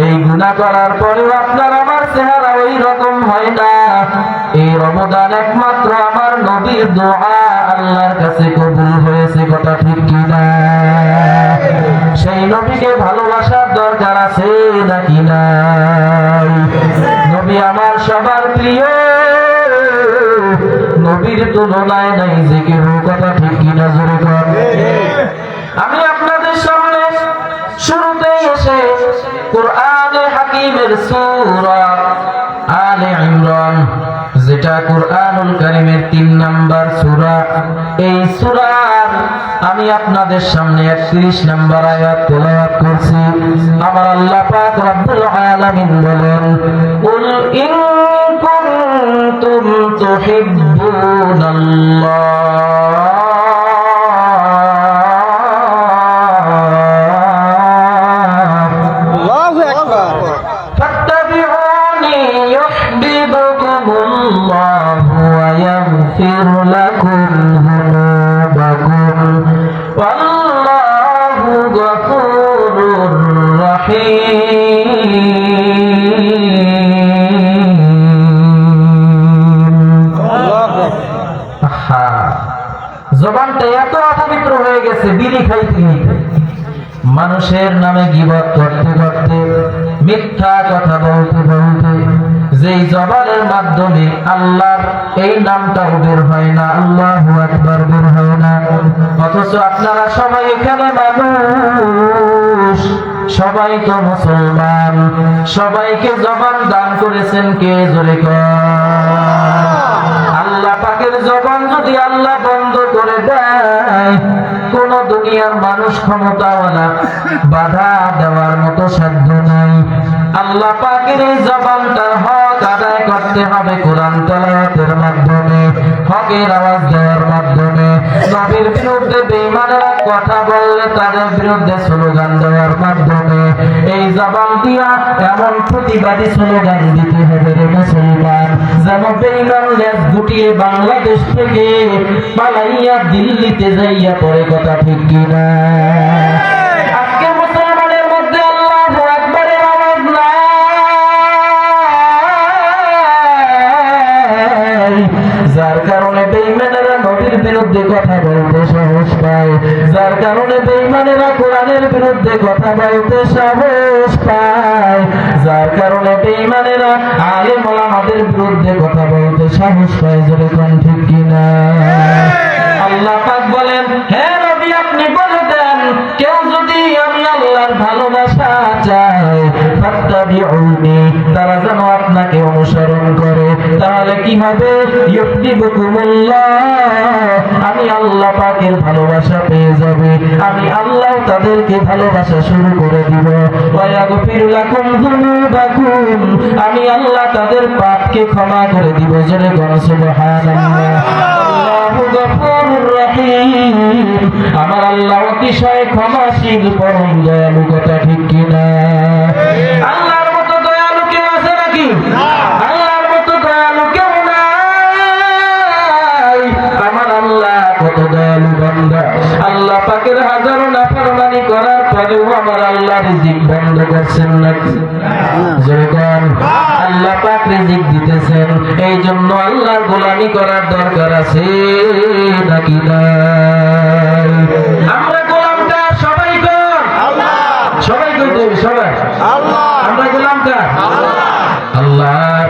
এই গুনাহ করার পরেও আপনার আমার চেহারা ওই রকম হয় না। এই রমজান একমাত্র আমার নবীর দোয়া আল্লাহর কাছে কবুল হয়েছে, কথা ঠিক কিনা? সেই নবীকে ভালোবাসার দরকার আছে নাকি নাই? নবী আমার সবার প্রিয়, নবীর তুলনায় নাই যে কেউ, কথা ঠিক কিনা? জোরে বল। আমি আপনাদের সামনে শুরুতেই এসে কোরআনে হাকিমের সূরা আলে ইমরান, যেটা কোরআনুল কারীমের 3 নাম্বার সূরা, এই সূরার আমি আপনাদের সামনে 31 নাম্বার আয়াত তেলাওয়াত করছি। আমার আল্লাহ পাক রব্বুল আলামিন বলেন, কুল ইন কুনতুম তুহিব্বুনাল্লাহ ويغفر لكم ذنوبكم والله غفور رحيم। জবানটা এত অপবিত্র হয়ে গেছে বিড়ি খাইতে খাইতে, মানুষের নামে গীবত করতে করতে, মিথ্যা কথা বলতে বলতে, যেই জবানের মাধ্যমে আল্লাহর এই নামটাও বের হয় না, আল্লাহু আকবার বের হয় না। অথচ আপনারা সবাই এখানে মানুষ, সবাই তো মুসলমান, সবাইকে জবান দান করেছেন কে? জোরে কর। আল্লাহ পাকের জবান যদি আল্লাহ বন্ধ করে দেয়, কোন দুনিয়ার মানুষ ক্ষমতাওয়ালা বাধা দেওয়ার মতো সাধ্য নাই। আল্লাহ পাকের এই জবানটার হক আদায় করতে হবে কোরআন তেলাওয়াতের মাধ্যমে, হকের আওয়াজ দেওয়ার মাধ্যমে, নবীর বিরুদ্ধে বেঈমানেরা কথা বললে তাদের বিরুদ্ধে স্লোগান দেওয়ার মাধ্যমে, এই জবান দিয়া এমন প্রতিবাদী স্লোগান দিতে হবে রে মুসলমান, যেন বেঈমান লেজ গুটিয়ে বাংলাদেশ থেকে পালাইয়া দিল্লিতে যাইয়া পড়ে, কথা ঠিক কিনা? আজকে মুসলমানের মধ্যে আল্লাহু আকবারের আওয়াজ নাই, যার কারণে বেঈমানেরা নবীর বিরুদ্ধে কথা বলতে সাহস পায়, যার কারণে বেঈমানেরা কোরআনের বিরুদ্ধে কথা বলতে সাহস পায়, যার কারণে বেঈমানেরা আলেম ওলামাদের বিরুদ্ধে কথা বলতে সাহস পায়। জোরে কোন ঠিক কিনা? আল্লাহ পাক বলেন, হে নবী আপনি বলে দেন, কেউ যদি আমি আল্লাহর ভালোবাসা চায়, ফাত্তাবিউনি, তারা যেন আপনাকে অনুসরণ করে, তাহলে কি হবে? ইউহিব্বুকুমুল্লাহ, আমি আল্লাহ পাকের ভালোবাসা পেয়ে যাবে, আমি আল্লাহ তাদেরকে ভালোবাসা শুরু করে দিব। ওয়া ইয়াগফির লাকুম যুনুবাকুম, আমি আল্লাহ তাদের পাপকে ক্ষমা করে দিব। জোরে বলো সুবহানাল্লাহ। আল্লাহু গফুরুর রহিম, আমার আল্লাহ অতিশয় ক্ষমাশীল পরম দয়ালু, কথা ঠিক কিনা? আল্লাহর মতো দয়ালু কেউ আছে নাকি? আল্লাহর মতো দয়ালু কেউ নাই। আমার আল্লাহ কত দয়ালু বান্দা, আল্লাহ পাকের হাজারো নাফরমানি করার পরেও আমার আল্লাহ রিজিক বন্ধ করছেন নাকি? যখন আল্লাহ পাক রিজিক দিতেছেন, এই জন্য আল্লাহর গোলামি করার দরকার আছে নাকি নাই? আমরা গোলামটা সবাই কর আল্লাহ, সবাই কইতে সবাই আল্লাহ, আমরা গোলামটা আল্লাহ,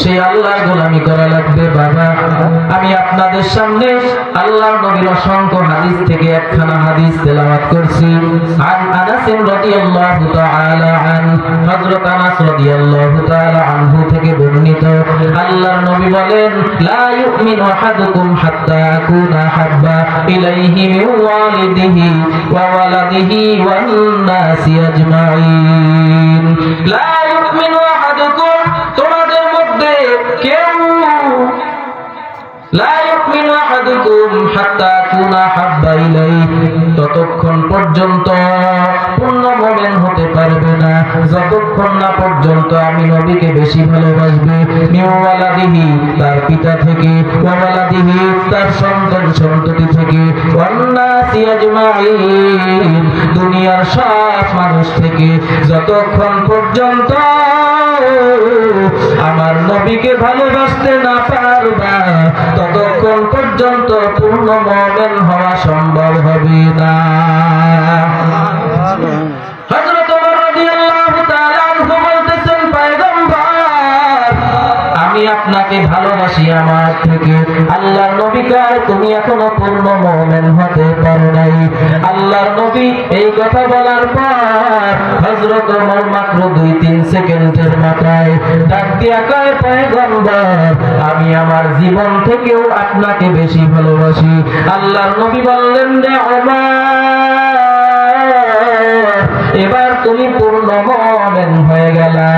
সেই আল্লাহর গোলামি করা লাগবে। বাবা, আমি আপনাদের সামনে আল্লাহর নবীর অসংখ্য হাদিস থেকে একখানা হাদিস তেলাওয়াত করছি। আন আনাস রাদিয়াল্লাহু তাআলা আন, হযরত আনাস রাদিয়াল্লাহু তাআলা আনহু থেকে বর্ণিত, আল্লাহর নবী বলেন, লা ইউমিনু আহাদুকুম হাত্তা আকুনা হাব্বা ইলাইহি মিন ওয়ালিদিহি ওয়া ওয়ালাদিহি ওয়ান নাসি আজমাইন। লা ইউমিনু আহাদুকুম, তোমাদের মধ্যে কেউ, লা ইউমিনু আহাদুকুম আহাদুকুম হাত্তা কুনা হাব্বা ইলাইহি, ততক্ষণ পর্যন্ত পূর্ণ মুমিন হতে পারবে না যতক্ষণ না পর্যন্ত আমি নবীকে বেশি ভালোবাসবে। মিওয়ালাদিহি, তার পিতা থেকে, ওয়ালাদিহি, তার সন্তান সন্ততি থেকে, ওয়ান্নাসি আজমাইন, দুনিয়ার সব মানুষ থেকে যতক্ষণ পর্যন্ত আমার নবীকে ভালোবাসতে না পারবা ততক্ষণ পর্যন্ত পূর্ণ মুমিন হওয়া সম্ভব হবে না। হযরত ওমর রাদিয়াল্লাহু তাআলা আনহু বলতেছেন, পয়গম্বর, আমি আপনাকে ভালোবাসি আমার থেকে। আল্লাহর নবী কয়, তুমি এখনো পূর্ণ মুমিন হতে পারো নাই। আল্লাহর নবী এই কথা বলার পর হযরত ওমর মাত্র 2-3 সেকেন্ডের মাথায় ডাক দিয়া কয়, পয়গম্বর, আমি আমার জীবন থেকেও আপনাকে বেশি ভালোবাসি। আল্লাহর নবী বললেন যে, ওমর, এবার তুমি পূর্ণ মুমিন হয়ে গেলা।